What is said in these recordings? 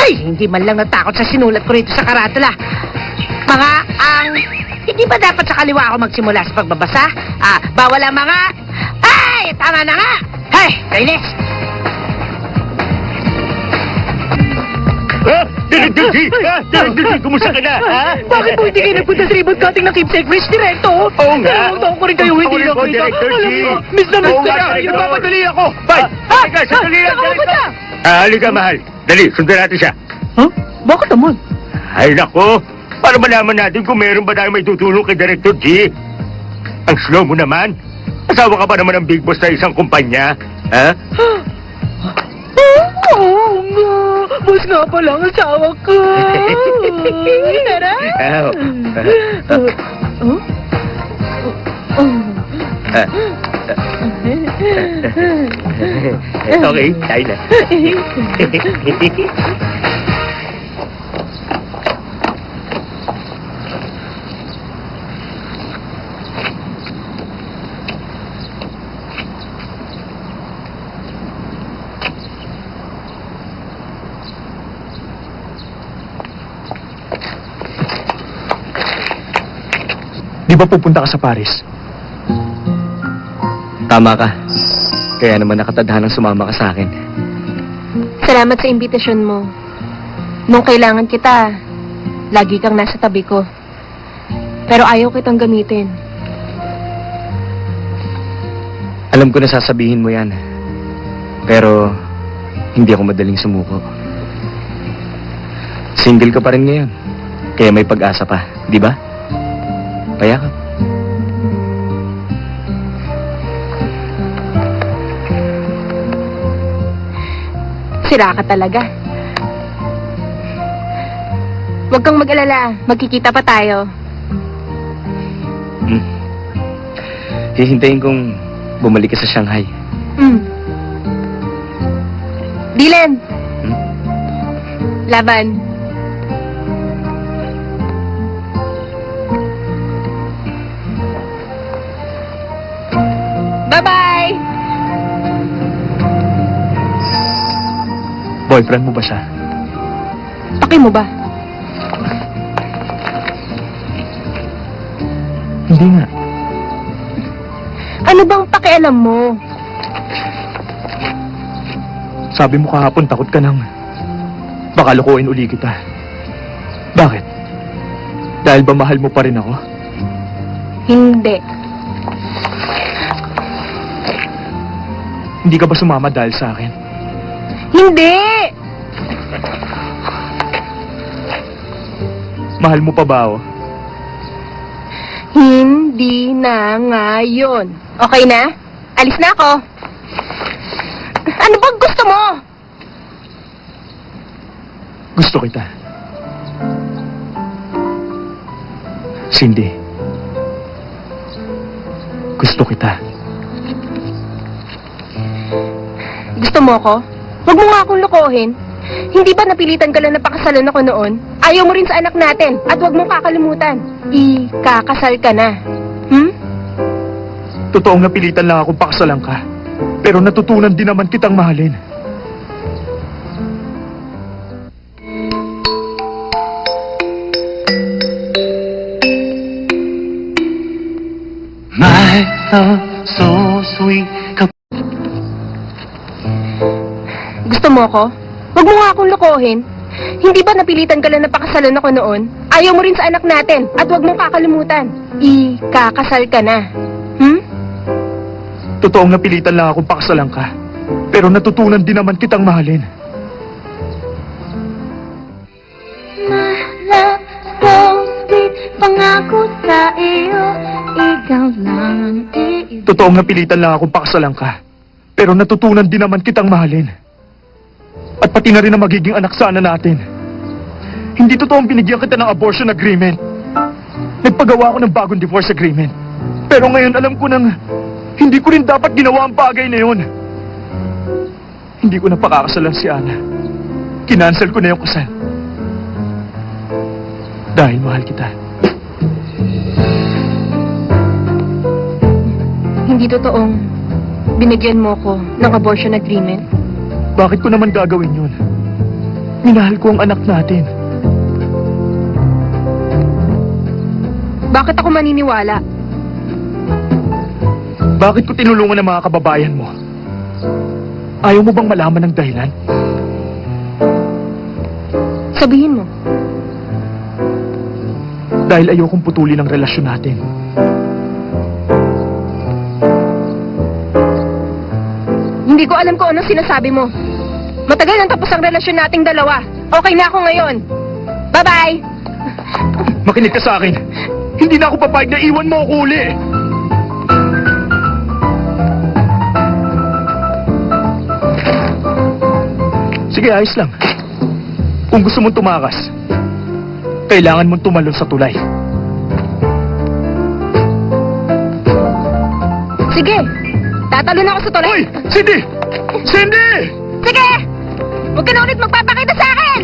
Ay, hindi man lang natakot sa sinulat ko rito sa karatula. Hindi ba dapat sa kaliwa ako magsimula sa pagbabasa? Bawal ang mga... Ay, tama na nga! Ay, kainis! Direk, kumusta ka na, ha? Bakit po hindi kayo nagpunta sa ribbon cutting ng Keepsake Wish direkto? Oo nga. Dalawang taon ko rin kayo hindi Ako, nakita. Director G. Alam mo, miss na Oo nga, kayo. nagmamadali ako. Bye! Halika, sandali lang, Saan ka pupunta? Halika, mahal. Dali, sundan natin siya. Huh? Bakit naman? Ay, nako. Para malaman natin kung meron ba tayong may tutulong kay Director G. Ang slow mo naman. Asawa ka pa naman ng big boss na isang kumpanya. Ha? Oo nga. Boss nga pala ang asawa ko. Tara. Okay, tayo na. Di ba pupunta ka sa Paris? Tama ka. Kaya naman nakatadhanang sumama ka sa akin. Salamat sa imbitasyon mo. Nung kailangan kita, lagi kang nasa tabi ko. Pero ayaw kitang gamitin. Alam ko na sasabihin mo yan. Pero hindi ako madaling sumuko. Single ka pa rin ngayon. Kaya may pag-asa pa, di ba? Payakap. Sira ka talaga. Huwag kang mag-alala. Magkikita pa tayo. Hihintayin kong bumalik ka sa Shanghai. Dylan! Laban. Bye-bye! Boyfriend mo ba siya? Paki mo ba? Hindi nga. Ano bang pakialam mo? Sabi mo kahapon takot ka nang baka lukuin uli kita. Bakit? Dahil ba mahal mo pa rin ako? Hindi. Hindi ka ba sumama dahil sa akin? Hindi! Mahal mo pa ba ako? Hindi na ngayon. Okay na? Alis na ako. Ano bang gusto mo? Gusto kita. Cindy. Gusto kita. Gusto mo ko? Huwag mo nga akong lokohin. Hindi ba napilitan ka lang na pakasalan ako noon? Ayaw mo rin sa anak natin. At huwag mong kakalimutan. Ikakasal ka na. Totoong napilitan lang akong pakasalan ka. Pero natutunan din naman kitang mahalin. My love, so sweet. Gusto mo ko? Huwag mo nga akong lokohin. Hindi ba napilitan ka lang na pakasalan ako noon? Ayaw mo rin sa anak natin. At huwag mong kakalimutan. Ikakasal ka na. Totoong napilitan lang akong pakasalan ka. Pero natutunan din naman kitang mahalin. Love, so sweet, pangako sa iyo, ikaw lang ang iibig. Totoong napilitan lang akong pakasalan ka. Pero natutunan din naman kitang mahalin. At pati na rin ang magiging anak sana natin. Hindi totoong binigyan kita ng abortion agreement. Nagpagawa ako ng bagong divorce agreement. Pero ngayon alam ko nang hindi ko rin dapat ginawa ang bagay na yun. Hindi ko na pakakasalan si Ana. Kinansel ko na yung kasal. Dahil mahal kita. Hindi totoong binigyan mo ko ng abortion agreement. Bakit ko naman gagawin yun? Minahal ko ang anak natin. Bakit ako maniniwala? Bakit ko tinulungan ang mga kababayan mo? Ayaw mo bang malaman ng dahilan? Sabihin mo. Dahil ayokong putulin ang relasyon natin. Hindi ko alam kung anong sinasabi mo. Matagal nang tapos ang relasyon nating dalawa. Okay na ako ngayon. Bye-bye! Makinig ka sa akin. Hindi na ako papayag na iwan mo ako uli. Sige, ayos lang. Kung gusto mong tumakas, kailangan mong tumalon sa tulay. Sige! Tatalon ako sa tulay. Hoy! Cindy! Cindy! Sige! Huwag ka na ulit magpapakita sa akin!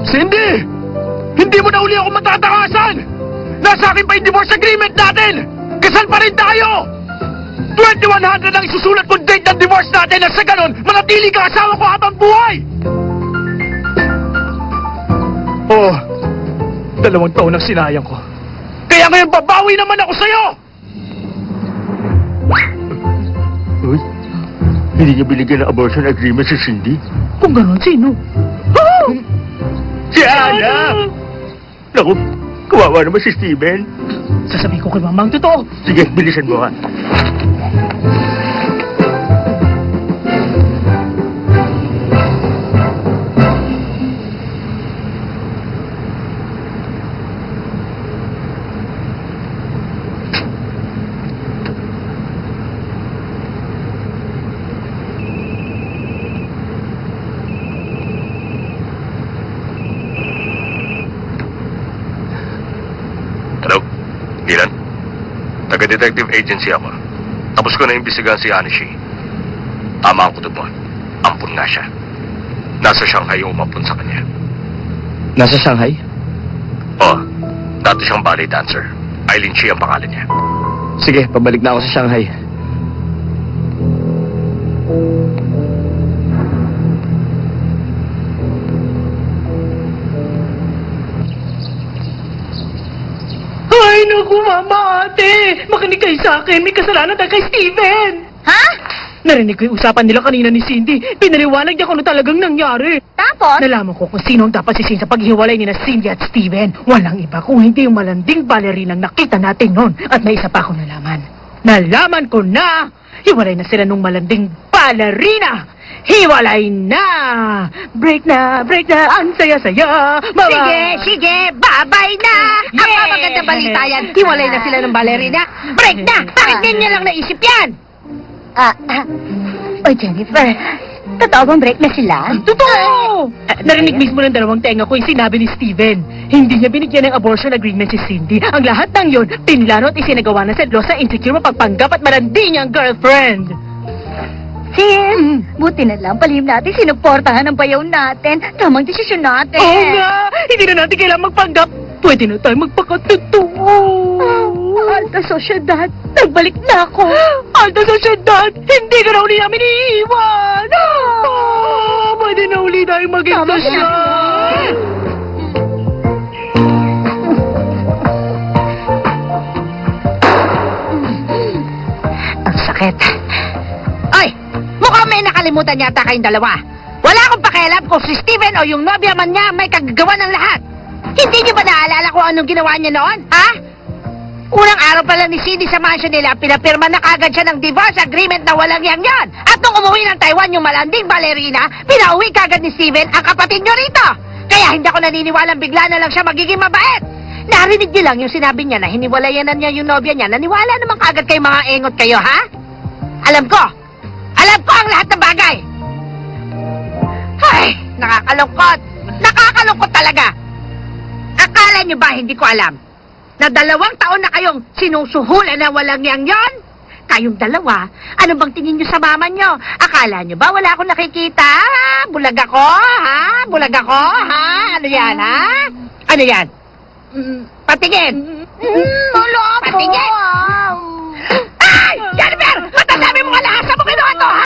Cindy! Hindi mo na uli ako matatakasan! Nasa akin pa yung divorce agreement natin! Kasal pa rin tayo! 2100 ang isusulat kong date ng divorce natin at sa ganon, manatili ka asawa ko habang buhay! Oh, 2 taon ang sinayang ko. Kaya ngayon babawi naman ako sa'yo! Uy, hindi niya binigyan ng abortion agreement si Cindy? Kung ganon, sino? Si Ana! Naku, kawawa naman si Steven. Sasabihin ko kay mama ang totoo. Sige, bilisan mo ha. Hello? Dylan? Taga-detective agency ako. Tapos ko na imbestigahan si Anishi. Tama ang kutob mo. Ampun nga siya. Nasa Shanghai yung umampun sa kanya. Nasa Shanghai? Oh, dati siyang ballet dancer. Eileen Shi ang pangalan niya. Sige, pabalik na ako sa Shanghai. Ay, naku, mama, ate! Makinig kayo sa akin. May kasalanan tayo kay Steven! Ha? Narinig ko yung usapan nila kanina ni Cindy. Pinaliwanag niya kung ano talagang nangyari. Tapos? Nalaman ko kung sino ang dapat sisin sa paghiwalay ni na Cindy at Steven. Walang iba kung hindi yung malanding balerinang nakita natin noon. At may isa pa akong nalaman. Nalaman ko na! Hiwalay na sila nung malanding balerina! Hiwalay na! Break na, ang saya-saya! Sige, babay na! Ang magandang balita yan, hiwalay na sila ng balerina. Break na! Bakit din niya lang naisip yan? Oy, Jennifer, totoo bang break na sila? Totoo! Narinig mismo ng dalawang tenga ko yung sinabi ni Steven. Hindi niya binigyan ng abortion agreement si Cindy. Ang lahat ng yun, pinlano at isinagawa na sa sa insecure mapagpanggap at malandi niyang girlfriend. Sis, buti na lang palihim natin sinuportahan ang bayaw natin. Tamang desisyon natin. Oo nga! Hindi na natin kailangang magpanggap. Pwede na tayo magpakatotoo. Alta Sociedad, nagbalik na ako. Alta Sociedad, hindi ka na uli namin iiwan. Pwede na uli tayo maging Tama ka na. sosyal. Ang sakit. Ay! Mukhang may nakalimutan yata kayong dalawa. Wala akong pakialam kung si Steven o yung nobya man niya may kagagawa ng lahat. Hindi niyo ba naalala kung anong ginawa niya noon, ha? Unang araw pa lang ni Cindy sa mansion nila, pinapirma na kagad siya ng divorce agreement na walang yang yan. At nung umuwi ng Taiwan yung malanding balerina, pinauwi kagad ni Steven ang kapatid niyo rito. Kaya hindi ako naniniwalang bigla na lang siya magiging mabait. Narinig niyo lang yung sinabi niya na hiniwalayan na niya yung nobya niya. Naniwala naman kagad kayo mga engot kayo, ha? Alam ko ang lahat ng bagay. Ay, nakakalungkot. Nakakalungkot talaga. Akala niyo ba hindi ko alam? Na 2 taon na kayong sinusuhulan na walang yang yon? Kayong dalawa, ano bang tingin niyo sa mama niyo? Akala niyo ba wala akong nakikita? Bulag ako, ha? Bulag ako, ha? Ano yan, ha? Ano yan? Patingin! Wala po. Patingin! Ay! Jennifer! Matasabi mo nga lahat sa mo kinuha to, ha?